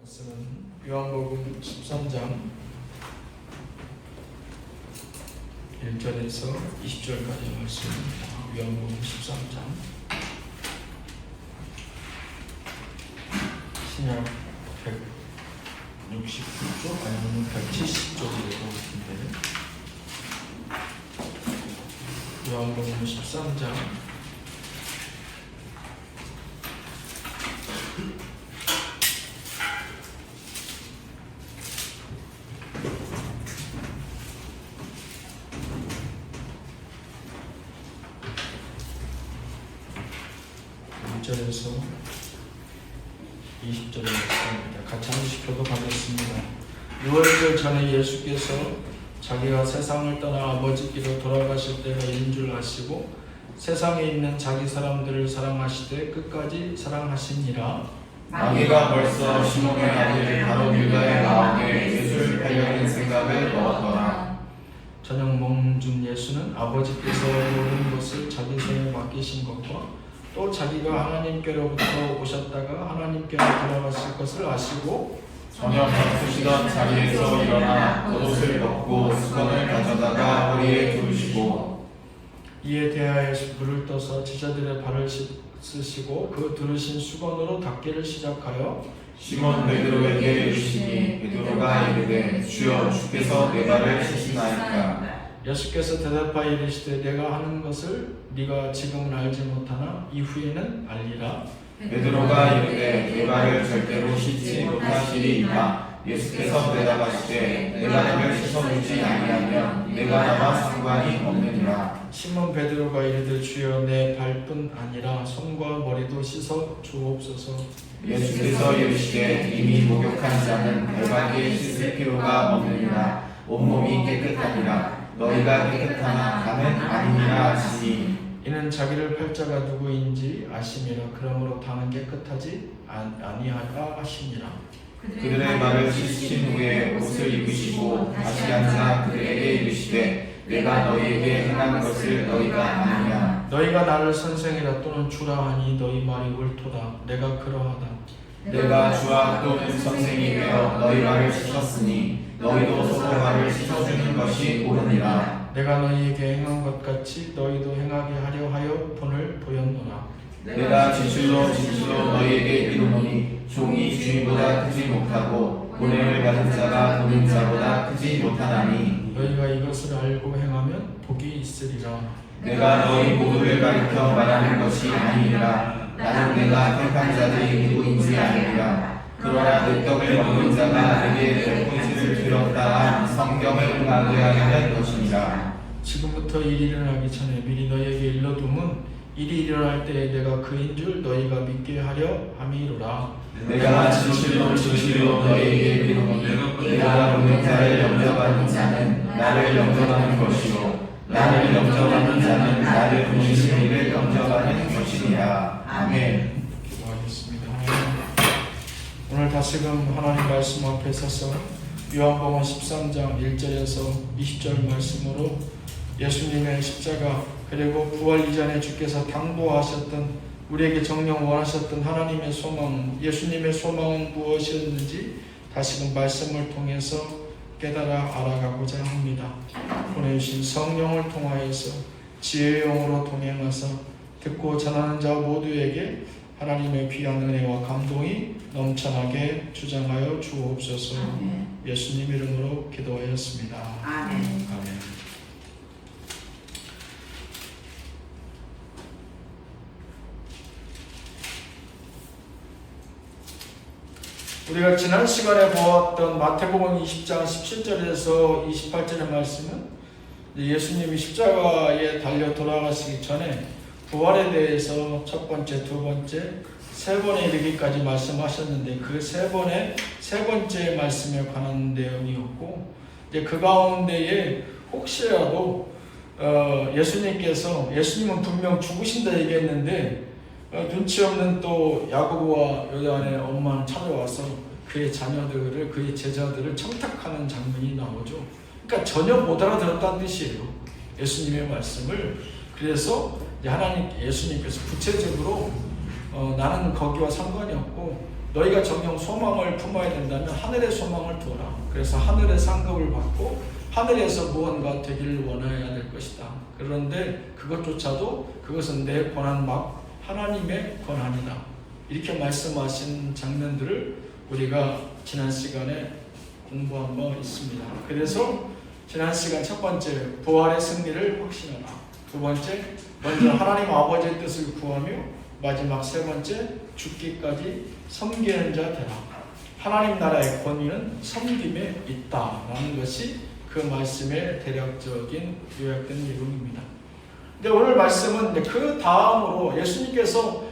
말씀은 요한복음 13장 1절에서 20절까지의 말씀입니다. 요한복음 13장 신약 169쪽 아니면 170쪽이라고 같은데 요한복음 13장 1절에서 20절의 말씀입니다. 같이 한 절씩 교독하겠습니다. 6월절 전에 예수께서 자기가 세상을 떠나 아버지께로 돌아가실 때가 있는 줄 아시고 세상에 있는 자기 사람들을 사랑하시되 끝까지 사랑하시니라. 마귀가 벌써 시몬의 아들 바로 유다의 마음에 예수를 팔려는 생각을 넣었더라. 저녁 먹는 중 예수는 아버지께서 모든 것을 자기 손에 맡기신 것과 또 자기가 하나님께로부터 오셨다가 하나님께로 돌아가실 것을 아시고 저녁 바쁘시던 자리에서 일어나 겉옷을 벗고 수건을 가져다가 허리에 두르시고 이에 대하여 불을 떠서 제자들의 발을 씻으시고 그 두르신 수건으로 닦기를 시작하여 시몬 베드로에게 이르시니 베드로가 이르되 주여 주께서 내 발을 씻으나이까. 예수께서 대답하여 이르시되 내가 하는 것을 네가 지금은 알지 못하나 이후에는 알리라. 베드로가 이르되 내 발을 절대로 씻지 못하시리이다. 예수께서 대답하시되 내가 너를 씻어주지 아니하면 내가 나와 상관이 없느니라. 시몬 베드로가 이르되 주여 내 발뿐 아니라 손과 머리도 씻어 주옵소서. 예수께서 이르시되 이미 목욕한 자는 발밖에 씻을 필요가 없느니라. 온몸이 깨끗하니라. 너희가 깨끗하나 나는 아니니라 하시니 이는 자기를 팔 자가 누구인지 아심이라. 그러므로 다는 깨끗하지 아니하라 하시니라. 그들의 발을 씻으신 후에 옷을 입으시고 다시 앉아 그들에게 이르시되 내가 너희에게 행한 것을 너희가 아느냐. 너희가 나를 선생이라 또는 주라 하니 너희 말이 옳도다. 내가 그러하다. 내가 주와 또는 선생이 되어 너희 발을 씻었으니 너희도 서로 발을 씻어주는 것이 옳으니라. 내가 너희에게 행한 것 같이 너희도 행하게 하려 하여 본을 보였노라. 내가 진실로 너희에게 이르노니 종이 주인보다 크지 못하고 보냄을 받은 자가 보낸 자보다 크지 못하나니 너희가 이것을 알고 행하면 복이 있으리라. 내가 너희 모두를 가리켜 말하는 것이 아니니라. 나는 내가 택한 자들이 누구인지 아느니라. 그러나 내 떡을 먹는 자가 내게 내 본질을 들었다 한 성경을 응하게 하려는 것이니라. 지금부터 일이 일어나기 전에 미리 너희에게 일러둠은 일이 일어날 때에 내가 그인 줄 너희가 믿게 하려 함이로라. 내가 진실로 너희에게 이르노니 내가 보낸 자를 영접하는 자는 나를 영접하는 것이요 나를 영접하는 자는 나를 보내신 이를 영접하는 것이니라. 아멘. 기도하겠습니다. 오늘 다시금 하나님 말씀 앞에 서서 요한복음 13장 1절에서 20절 말씀으로 예수님의 십자가 그리고 부활 이전에 주께서 당부하셨던 우리에게 정녕 원하셨던 하나님의 소망, 예수님의 소망은 무엇이었는지 다시금 말씀을 통해서 깨달아 알아가고자 합니다. 보내주신 성령을 통하여서 지혜의 영으로 동행하사 듣고 전하는 자 모두에게 하나님의 귀한 은혜와 감동이 넘쳐나게 주장하여 주옵소서. 아멘. 예수님 이름으로 기도하였습니다. 아멘. 아멘. 우리가 지난 시간에 보았던 마태복음 20장 17절에서 28절의 말씀은 예수님이 십자가에 달려 돌아가시기 전에 부활에 대해서 첫 번째, 두 번째, 세 번에 이르기까지 말씀하셨는데 그 세 번째 말씀에 관한 내용이었고 이제 그 가운데에 혹시라도 예수님은 분명 죽으신다 얘기했는데 눈치 없는 또 야고보와 요한의 엄마는 찾아와서 그의 자녀들을 그의 제자들을 청탁하는 장면이 나오죠. 그러니까 전혀 못 알아들었다는 뜻이에요. 예수님의 말씀을. 그래서 예수님께서 구체적으로 나는 거기와 상관이 없고 너희가 정녕 소망을 품어야 된다면 하늘의 소망을 두어라. 그래서 하늘의 상급을 받고 하늘에서 무언가 되기를 원해야 될 것이다. 그런데 그것조차도 그것은 내 권한 막 하나님의 권한이다. 이렇게 말씀하신 장면들을 우리가 지난 시간에 공부한 바 있습니다. 그래서 지난 시간 첫 번째, 부활의 승리를 확신하라. 두 번째, 먼저 하나님 아버지의 뜻을 구하며 마지막 세 번째, 죽기까지 섬기는 자 되라. 하나님 나라의 권위는 섬김에 있다라는 것이 그 말씀의 대략적인 요약된 내용입니다. 근데 오늘 말씀은 그 다음으로 예수님께서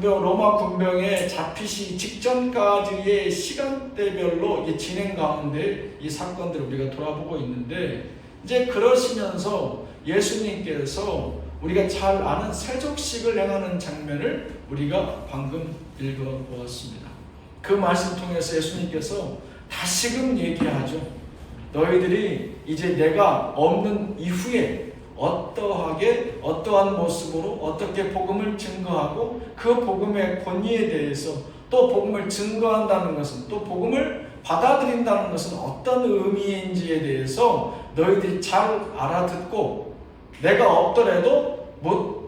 로마 군병에 잡히시기 직전까지의 시간대별로 이 진행 가운데 이 사건들을 우리가 돌아보고 있는데, 이제 그러시면서 예수님께서 우리가 잘 아는 세족식을 행하는 장면을 우리가 방금 읽어보았습니다. 그 말씀 통해서 예수님께서 다시금 얘기하죠. 너희들이 이제 내가 없는 이후에 어떠한 모습으로 어떻게 복음을 증거하고 그 복음의 권위에 대해서, 또 복음을 증거한다는 것은, 또 복음을 받아들인다는 것은 어떤 의미인지에 대해서 너희들이 잘 알아듣고 내가 없더라도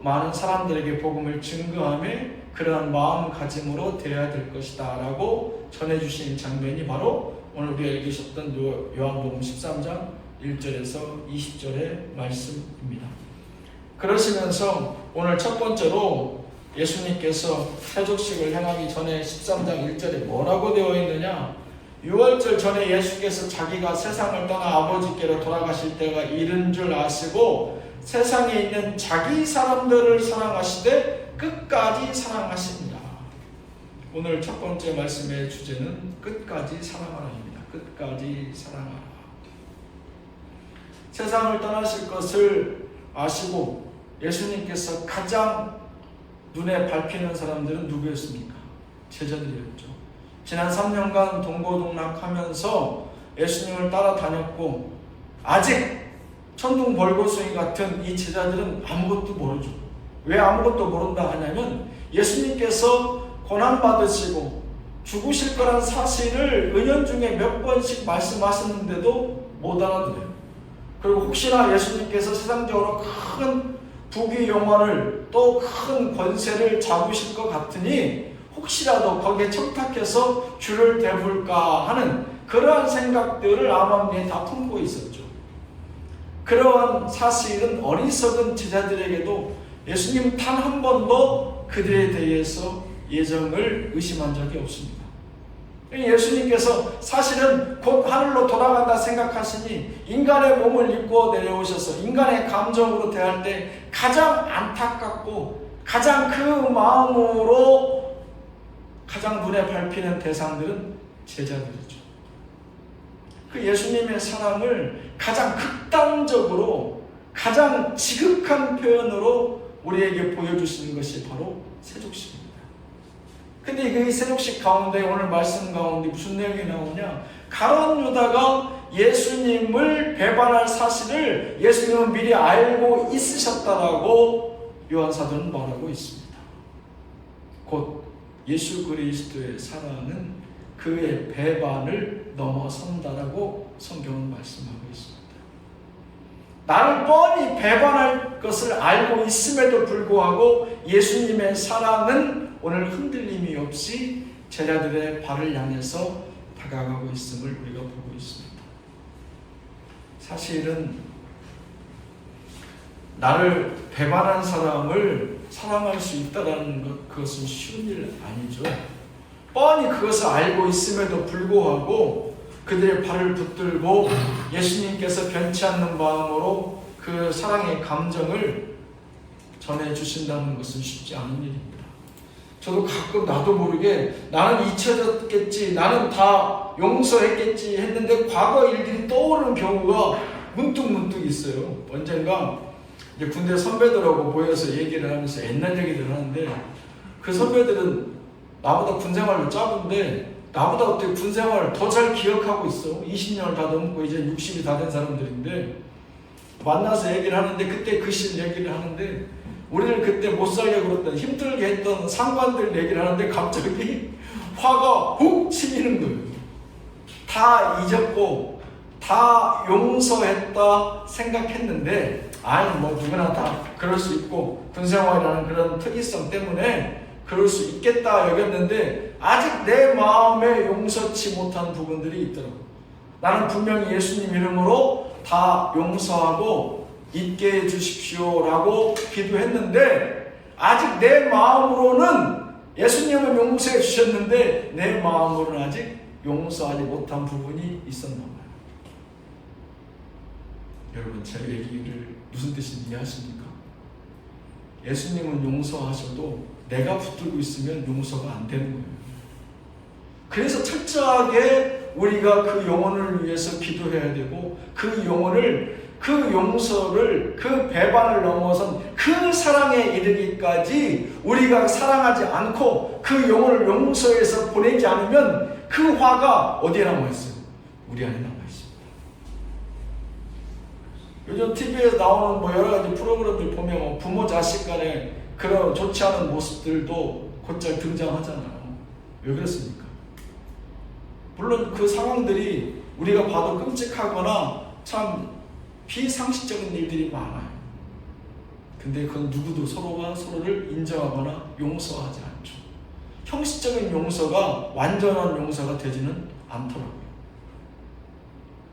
많은 사람들에게 복음을 증거하며 그러한 마음가짐으로 되어야 될 것이다 라고 전해주신 장면이 바로 오늘 우리가 읽으셨던 요한복음 13장 1절에서 20절의 말씀입니다. 그러시면서 오늘 첫 번째로 예수님께서 세족식을 행하기 전에 13장 1절에 뭐라고 되어 있느냐? 6월절 전에 예수께서 자기가 세상을 떠나 아버지께로 돌아가실 때가 이른 줄 아시고 세상에 있는 자기 사람들을 사랑하시되 끝까지 사랑하십니다. 오늘 첫 번째 말씀의 주제는 끝까지 사랑하라입니다. 끝까지 사랑하라. 세상을 떠나실 것을 아시고 예수님께서 가장 눈에 밟히는 사람들은 누구였습니까? 제자들이었죠. 지난 3년간 동고동락하면서 예수님을 따라다녔고 아직 천둥벌거숭이 같은 이 제자들은 아무것도 모르죠. 왜 아무것도 모른다 하냐면 예수님께서 고난받으시고 죽으실 거란 사실을 은연중에 몇 번씩 말씀하셨는데도 못 알아들어요. 그리고 혹시나 예수님께서 세상적으로 큰 부귀 영화를 또 큰 권세를 잡으실 것 같으니 혹시라도 거기에 청탁해서 주를 대볼까 하는 그러한 생각들을 암암리에 다 품고 있었죠. 그러한 사실은 어리석은 제자들에게도 예수님 단 한 번도 그들에 대해서 예정을 의심한 적이 없습니다. 예수님께서 사실은 곧 하늘로 돌아간다 생각하시니 인간의 몸을 입고 내려오셔서 인간의 감정으로 대할 때 가장 안타깝고 가장 그 마음으로 가장 눈에 밟히는 대상들은 제자들이죠. 그 예수님의 사랑을 가장 극단적으로 가장 지극한 표현으로 우리에게 보여주시는 것이 바로 세족식입니다. 근데 그 세족식 가운데 오늘 말씀 가운데 무슨 내용이 나오냐? 가룟 유다가 예수님을 배반할 사실을 예수님은 미리 알고 있으셨다라고 요한사도는 말하고 있습니다. 곧 예수 그리스도의 사랑은 그의 배반을 넘어선다라고 성경은 말씀하고 있습니다. 나를 뻔히 배반할 것을 알고 있음에도 불구하고 예수님의 사랑은 오늘 흔들림이 없이 제자들의 발을 향해서 다가가고 있음을 우리가 보고 있습니다. 사실은 나를 배반한 사람을 사랑할 수 있다는 것, 그것은 쉬운 일 아니죠. 뻔히 그것을 알고 있음에도 불구하고 그들의 발을 붙들고 예수님께서 변치 않는 마음으로 그 사랑의 감정을 전해주신다는 것은 쉽지 않은 일입니다. 저도 가끔 나도 모르게 나는 잊혀졌겠지, 나는 다 용서했겠지 했는데 과거 일들이 떠오르는 경우가 문득문득 있어요. 언젠가 이제 군대 선배들하고 모여서 얘기를 하면서 옛날 얘기를 하는데 그 선배들은 나보다 군생활을 짧은데 나보다 어떻게 군생활을 더 잘 기억하고 있어. 20년을 다 넘고 이제 60이 다 된 사람들인데 만나서 얘기를 하는데 그때 그 실 얘기를 하는데 우리를 그때 못 살게 굴었던 힘들게 했던 상관들 얘기를 하는데 갑자기 화가 훅 치미는 거예요. 다 잊었고 다 용서했다 생각했는데 아니 뭐 누구나 다 그럴 수 있고 군생활이라는 그런 특이성 때문에 그럴 수 있겠다 여겼는데 아직 내 마음에 용서치 못한 부분들이 있더라고요. 나는 분명히 예수님 이름으로 다 용서하고 잊게 해주십시오라고 기도했는데 아직 내 마음으로는 예수님은 용서해 주셨는데 내 마음으로는 아직 용서하지 못한 부분이 있었나 봐요. 여러분 제 얘기를 무슨 뜻인지 이해하십니까? 예수님은 용서하셔도 내가 붙들고 있으면 용서가 안 되는 거예요. 그래서 철저하게 우리가 그 영혼을 위해서 기도해야 되고 그 영혼을 그 용서를 그 배반을 넘어선 그 사랑에 이르기까지 우리가 사랑하지 않고 그 영혼을 용서해서 보내지 않으면 그 화가 어디에 남아있어요? 우리 안에 남아있습니다. 요즘 TV에서 나오는 뭐 여러 가지 프로그램들 보면 뭐 부모 자식 간에 그런 좋지 않은 모습들도 곧잘 등장하잖아요. 왜 그렇습니까? 물론 그 상황들이 우리가 봐도 끔찍하거나 참 비상식적인 일들이 많아요. 근데 그건 누구도 서로가 서로를 인정하거나 용서하지 않죠. 형식적인 용서가 완전한 용서가 되지는 않더라고요.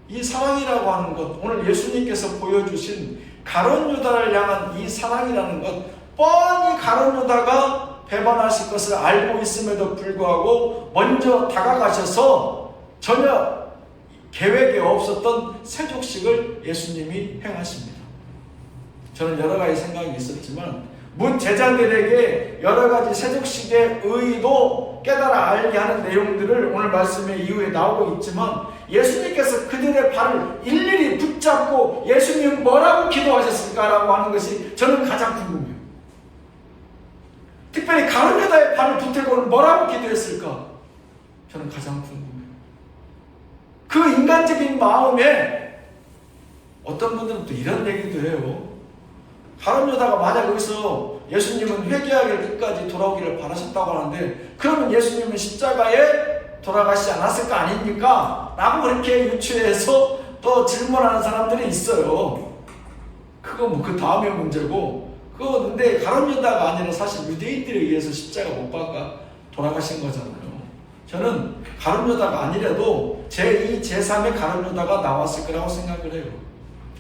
이 사랑이라고 하는 것, 오늘 예수님께서 보여주신 가룟 유다를 향한 이 사랑이라는 것, 뻔히 가룟 유다가 배반하실 것을 알고 있음에도 불구하고 먼저 다가가셔서 전혀 계획에 없었던 세족식을 예수님이 행하십니다. 저는 여러 가지 생각이 있었지만 문 제자들에게 여러 가지 세족식의 의도 깨달아 알게 하는 내용들을 오늘 말씀의 이후에 나오고 있지만 예수님께서 그들의 발을 일일이 붙잡고 예수님 뭐라고 기도하셨을까라고 하는 것이 저는 가장 궁금해요. 특별히 가룟 유다의 발을 붙들고는 뭐라고 기도했을까? 저는 가장 궁금해요. 그 인간적인 마음에 어떤 분들은 또 이런 얘기도 해요. 가룟 유다가 만약 여기서 예수님은 회개하기를 끝까지 돌아오기를 바라셨다고 하는데 그러면 예수님은 십자가에 돌아가시지 않았을 거 아닙니까? 라고 그렇게 유추해서 또 질문하는 사람들이 있어요. 그거 뭐 그 다음의 문제고 그거 근데 가룟 유다가 아니라 사실 유대인들에 의해서 십자가 못 박아 돌아가신 거잖아요. 저는 가룟 유다가 아니라도 제2, 제3의 가룟 유다가 나왔을 거라고 생각을 해요.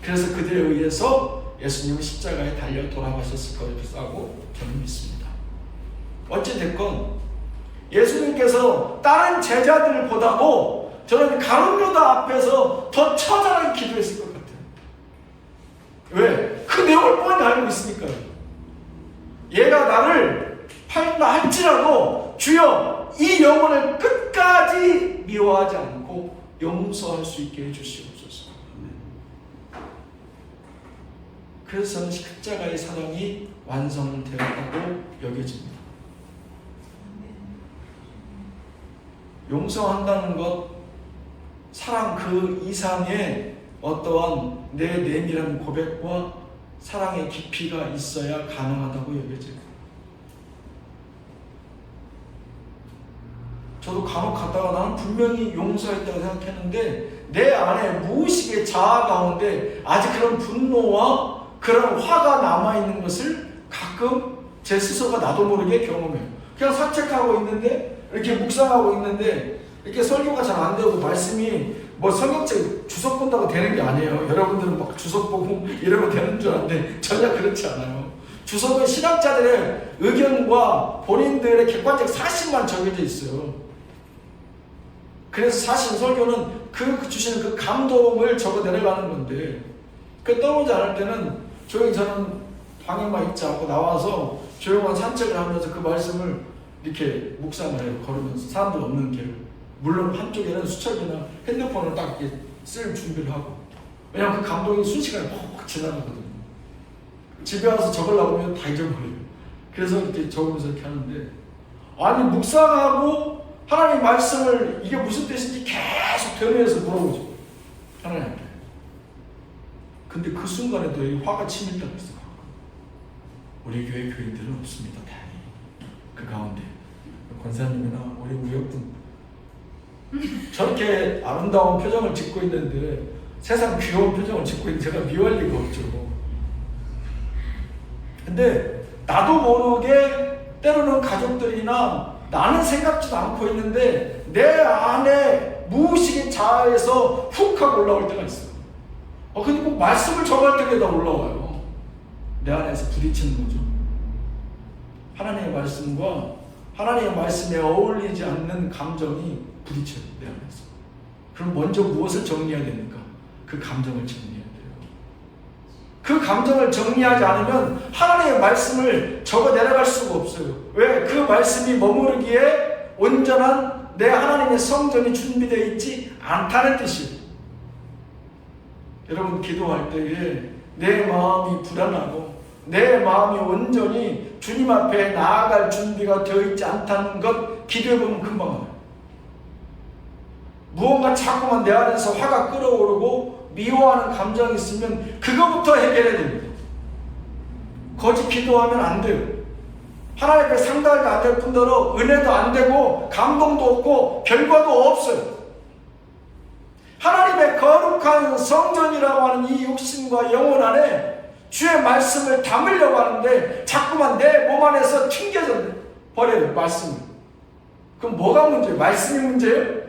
그래서 그들에 의해서 예수님은 십자가에 달려 돌아가셨을 거라고 저는 믿습니다. 어찌됐건 예수님께서 다른 제자들보다도 저는 가룟 유다 앞에서 더 처절하게 기도했을 것 같아요. 왜? 그 내용을 뻔히 알고 있으니까요. 얘가 나를 팔다 할지라도 주여 이 영혼을 끝까지 미워하지 않고 용서할 수 있게 해주시옵소서. 그래서 저는 십자가의 사랑이 완성되었다고 여겨집니다. 용서한다는 것, 사랑 그 이상의 어떠한 내 내밀한 고백과 사랑의 깊이가 있어야 가능하다고 여겨져요. 저도 간혹 갔다가 나는 분명히 용서했다고 생각했는데 내 안에 무의식의 자아 가운데 아직 그런 분노와 그런 화가 남아있는 것을 가끔 제 스스로가 나도 모르게 경험해요. 그냥 산책하고 있는데 이렇게 묵상하고 있는데 이렇게 설교가 잘 안 되고 말씀이 뭐 성경책 주석 본다고 되는 게 아니에요. 여러분들은 막 주석 보고 이러면 되는 줄 아는데 전혀 그렇지 않아요. 주석은 신학자들의 의견과 본인들의 객관적 사실만 적혀져 있어요. 그래서 사실 설교는 그 주시는 그 감동을 적어 내려가는 건데 그 떠오르지 않을 때는 조용히 저는 방에만 있지 않고 나와서 조용한 산책을 하면서 그 말씀을 이렇게 묵상을 해요. 걸으면서 사람들 없는 길을. 물론 한쪽에는 수첩이나 핸드폰을 딱 이렇게 쓸 준비를 하고 왜냐하면 그 감동이 순식간에 퍽 지나가거든요. 집에 와서 적으려고 하면 다 잊어버려요. 그래서 이렇게 적으면서 이렇게 하는데 아니 묵상하고 하나님 말씀을 이게 무슨 뜻인지 계속 되뇌어서 물어보죠. 하나님한테. 근데 그 순간에도 이 화가 치밀다고 했어요. 우리 교회 교인들은 없습니다. 다행히 그 가운데 권사님이나 우리 우역분 저렇게 아름다운 표정을 짓고 있는데 세상 귀여운 표정을 짓고 있는데 제가 미워할 리가 없죠. 근데 나도 모르게 때로는 가족들이나 나는 생각지도 않고 있는데 내 안에 무의식의 자아에서 훅 하고 올라올 때가 있어요. 근데 꼭 말씀을 정할 때마다 올라와요. 내 안에서 부딪히는 거죠. 하나님의 말씀과 하나님의 말씀에 어울리지 않는 감정이 부딪혀요, 내 안에서. 그럼 먼저 무엇을 정리해야 됩니까? 그 감정을 정리해야 돼요. 그 감정을 정리하지 않으면 하나님의 말씀을 적어 내려갈 수가 없어요. 왜? 그 말씀이 머무르기에 온전한 내 하나님의 성전이 준비되어 있지 않다는 뜻이에요. 여러분 기도할 때에 내 마음이 불안하고 내 마음이 온전히 주님 앞에 나아갈 준비가 되어 있지 않다는 것 기도해보면 금방 알아요. 무언가 자꾸만 내 안에서 화가 끓어오르고 미워하는 감정이 있으면 그거부터 해결해야 됩니다. 거짓 기도하면 안 돼요. 하나님 앞에 상달도 안 될 뿐더러 은혜도 안 되고 감동도 없고 결과도 없어요. 하나님의 거룩한 성전이라고 하는 이 육신과 영혼 안에 주의 말씀을 담으려고 하는데 자꾸만 내 몸 안에서 튕겨져 버려요. 말씀을. 그럼 뭐가 문제예요? 말씀이 문제예요?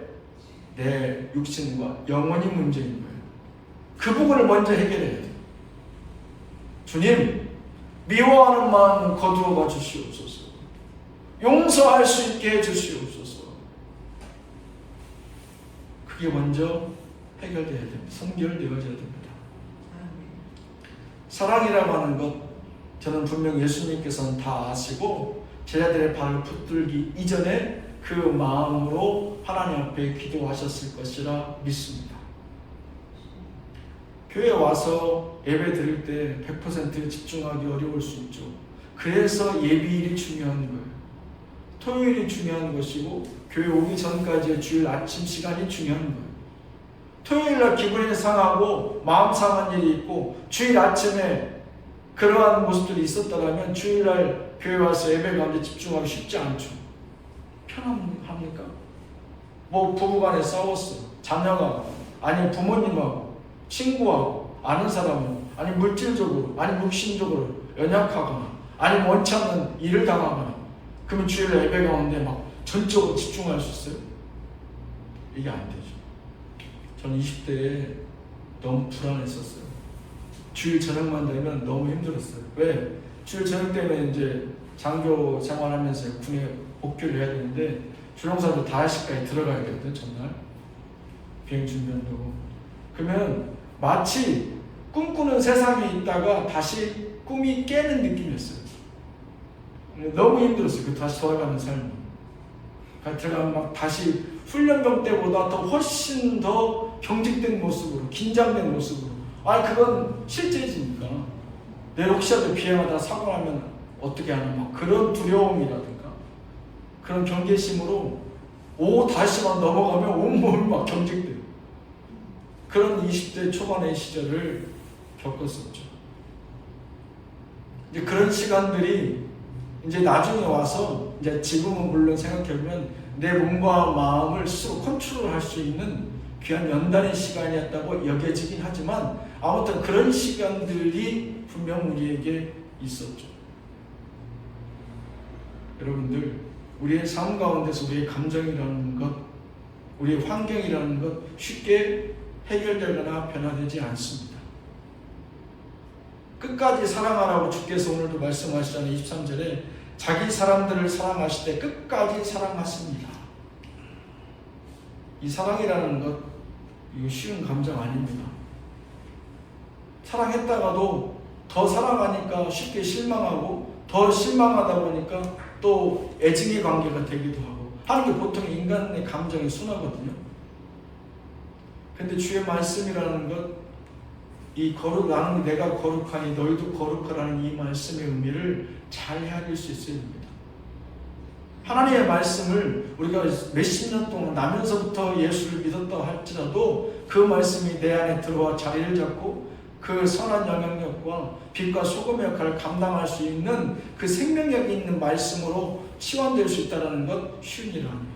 내 육신과 영혼이 문제인 거예요. 그 부분을 먼저 해결해야 돼요. 주님, 미워하는 마음 거두어가 주시옵소서. 용서할 수 있게 해주시옵소서. 그게 먼저 해결되어야 됩니다. 선결되어져야 됩니다. 사랑이라고 하는 것, 저는 분명 예수님께서는 다 아시고 제자들의 발을 붙들기 이전에 그 마음으로 하나님 앞에 기도하셨을 것이라 믿습니다. 교회에 와서 예배 드릴 때 100% 집중하기 어려울 수 있죠. 그래서 예비일이 중요한 거예요. 토요일이 중요한 것이고 교회 오기 전까지의 주일 아침 시간이 중요한 거예요. 토요일날 기분이 상하고 마음 상한 일이 있고 주일 아침에 그러한 모습들이 있었다면 주일날 교회 와서 예배 가운데 집중하기 쉽지 않죠. 편합니까? 뭐 부부간에 싸웠어. 자녀가 아니 부모님하고 친구하고 아는 사람하고 아니 물질적으로 아니 육신적으로 연약하거나 아니 원치 않는 일을 당하거나 그러면 주일 예배 가운데 막 전적으로 집중할 수 있어요? 이게 안 되죠. 저는 20대에 너무 불안했었어요. 주일 저녁만 되면 너무 힘들었어요. 왜? 주일 저녁 때문에 이제 장교 생활하면서 군에 복귀를 해야 되는데 주령사도 5시까지 들어가야 되거든, 전날. 비행 준비한다고. 그러면 마치 꿈꾸는 세상에 있다가 다시 꿈이 깨는 느낌이었어요. 너무 힘들었어요. 그 다시 돌아가는 삶이. 들어가면 막 다시 훈련병 때보다 더 훨씬 더 경직된 모습으로, 긴장된 모습으로. 그건 실제지니까. 내일 혹시라도 비행하다 사고 나면 어떻게 하나, 막 그런 두려움이라든가, 그런 경계심으로 오후 5시만 넘어가면 온몸이 막 경직돼요. 그런 20대 초반의 시절을 겪었었죠. 이제 그런 시간들이 이제 나중에 와서, 이제 지금은 물론 생각해보면 내 몸과 마음을 스스로 컨트롤할 수 있는 귀한 연단의 시간이었다고 여겨지긴 하지만 아무튼 그런 시간들이 분명 우리에게 있었죠. 여러분들, 우리의 삶 가운데서 우리의 감정이라는 것, 우리의 환경이라는 것 쉽게 해결되거나 변화되지 않습니다. 끝까지 사랑하라고 주께서 오늘도 말씀하시잖아요. 23절에 자기 사람들을 사랑하실 때 끝까지 사랑하십니다. 이 사랑이라는 것, 이거 쉬운 감정 아닙니다. 사랑했다가도 더 사랑하니까 쉽게 실망하고 더 실망하다 보니까 또 애증의 관계가 되기도 하고 하는 게 보통 인간의 감정의 순화거든요. 근데 주의 말씀이라는 것, 이 나는 내가 거룩하니 너희도 거룩하라는 이 말씀의 의미를 잘 헤아릴 수 있어야 됩니다. 하나님의 말씀을 우리가 몇십 년 동안 나면서부터 예수를 믿었다 할지라도 그 말씀이 내 안에 들어와 자리를 잡고 그 선한 영향력과 빛과 소금의 역할을 감당할 수 있는 그 생명력이 있는 말씀으로 치환될 수 있다는 것 쉬운 일 아니에요.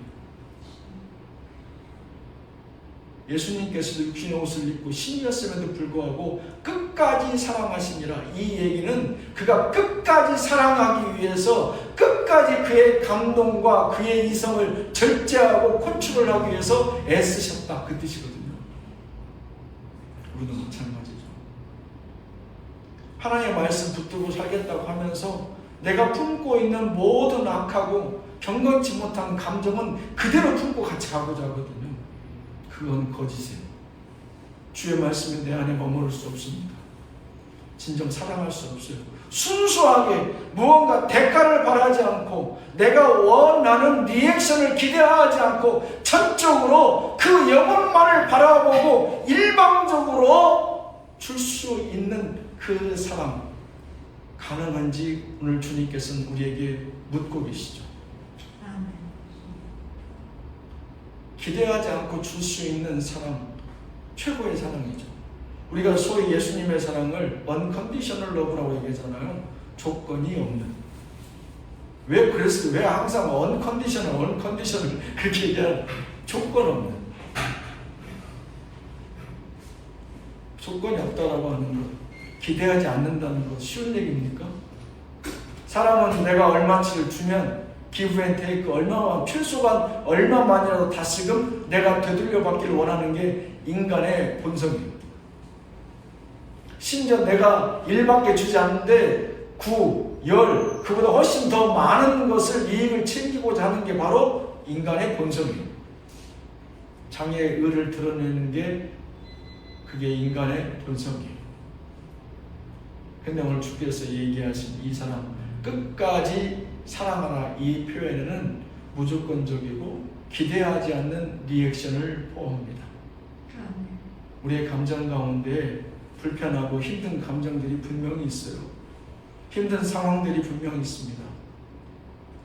예수님께서도 육신의 옷을 입고 신이었음에도 불구하고 끝까지 사랑하시니라. 이 얘기는 그가 끝까지 사랑하기 위해서 끝까지 그의 감동과 그의 이성을 절제하고 컨트롤하기 위해서 애쓰셨다, 그 뜻이거든요. 우리도 마찬가지죠. 하나님의 말씀 붙들고 살겠다고 하면서 내가 품고 있는 모든 악하고 경건치 못한 감정은 그대로 품고 같이 가고자 하거든요. 그건 거짓이에요. 주의 말씀이 내 안에 머무를 수 없습니다. 진정 사랑할 수 없어요. 순수하게 무언가 대가를 바라지 않고 내가 원하는 리액션을 기대하지 않고 전적으로 그 영혼만을 바라보고 일방적으로 줄 수 있는 그 사랑 가능한지 오늘 주님께서는 우리에게 묻고 계시죠. 기대하지 않고 줄 수 있는 사랑, 최고의 사랑이죠. 우리가 소위 예수님의 사랑을 unconditional love라고 얘기하잖아요. 조건이 없는. 왜 그랬어요? 왜 항상 unconditional 그렇게 얘기하는? 조건 없는. 조건이 없다라고 하는 것, 기대하지 않는다는 것 쉬운 얘기입니까? 사람은 내가 얼마치를 주면 give and take, 얼마만 필수가 얼마만이라도 다시금 내가 되돌려 받기를 원하는 게 인간의 본성이에요. 심지어 내가 1밖에 주지 않는데 9, 10, 그보다 훨씬 더 많은 것을 이익을 챙기고자 하는 게 바로 인간의 본성이에요. 장애의 의를 드러내는 게 그게 인간의 본성이에요. 근데 오늘 주께서 얘기하신 이 사람 끝까지 사랑하라, 이 표현에는 무조건적이고 기대하지 않는 리액션을 포함합니다. 우리의 감정 가운데 불편하고 힘든 감정들이 분명히 있어요. 힘든 상황들이 분명히 있습니다.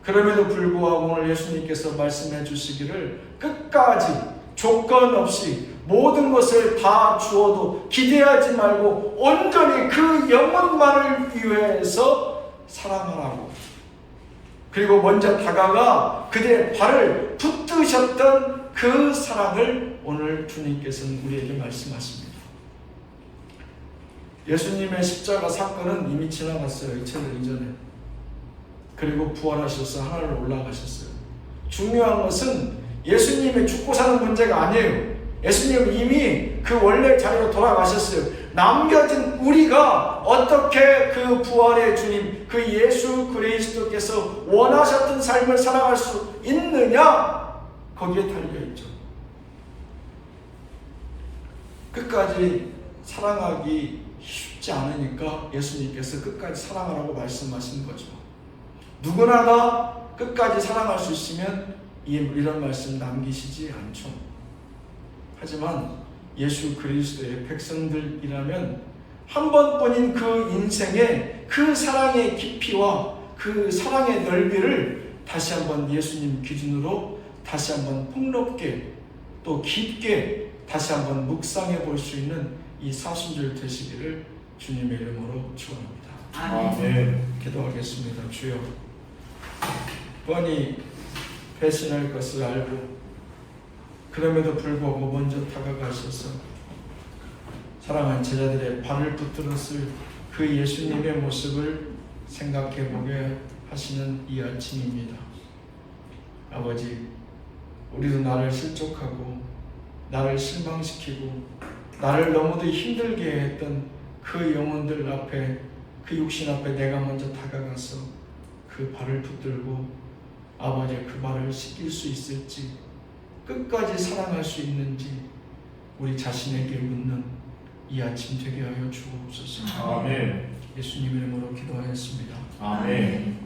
그럼에도 불구하고 오늘 예수님께서 말씀해 주시기를 끝까지 조건 없이 모든 것을 다 주어도 기대하지 말고 온전히 그 영혼만을 위해서 사랑하라고. 그리고 먼저 다가가 그들의 발을 붙드셨던 그 사랑을 오늘 주님께서는 우리에게 말씀하십니다. 예수님의 십자가 사건은 이미 지나갔어요. 2000년 이전에. 그리고 부활하셔서 하늘로 올라가셨어요. 중요한 것은 예수님의 죽고 사는 문제가 아니에요. 예수님은 이미 그 원래 자리로 돌아가셨어요. 남겨진 우리가 어떻게 그 부활의 주님, 그 예수 그리스도께서 원하셨던 삶을 살아갈 수 있느냐? 거기에 달려있죠. 끝까지 사랑하기 쉽지 않으니까 예수님께서 끝까지 사랑하라고 말씀하신 거죠. 누구나 다 끝까지 사랑할 수 있으면 이런 말씀 남기시지 않죠. 하지만 예수 그리스도의 백성들이라면 한 번뿐인 그 인생의 그 사랑의 깊이와 그 사랑의 넓이를 다시 한번 예수님 기준으로 다시 한번 폭넓게 또 깊게 다시 한번 묵상해 볼 수 있는 이 사순절 되시기를 주님의 이름으로 축원합니다. 아멘. 기도하겠습니다. 주여, 뻔히 배신할 것을 알고 그럼에도 불구하고 먼저 다가가셔서 사랑하는 제자들의 발을 붙들었을 그 예수님의 모습을 생각해 보게 하시는 이 아침입니다. 아버지, 우리도 나를 실족하고 나를 실망시키고 나를 너무도 힘들게 했던 그 영혼들 앞에, 그 육신 앞에 내가 먼저 다가가서 그 발을 붙들고 아버지 그 발을 씻길 수 있을지, 끝까지 사랑할 수 있는지 우리 자신에게 묻는 이 아침 되게 하여 주옵소서. 아멘. 예수님 이름으로 기도하였습니다. 아멘.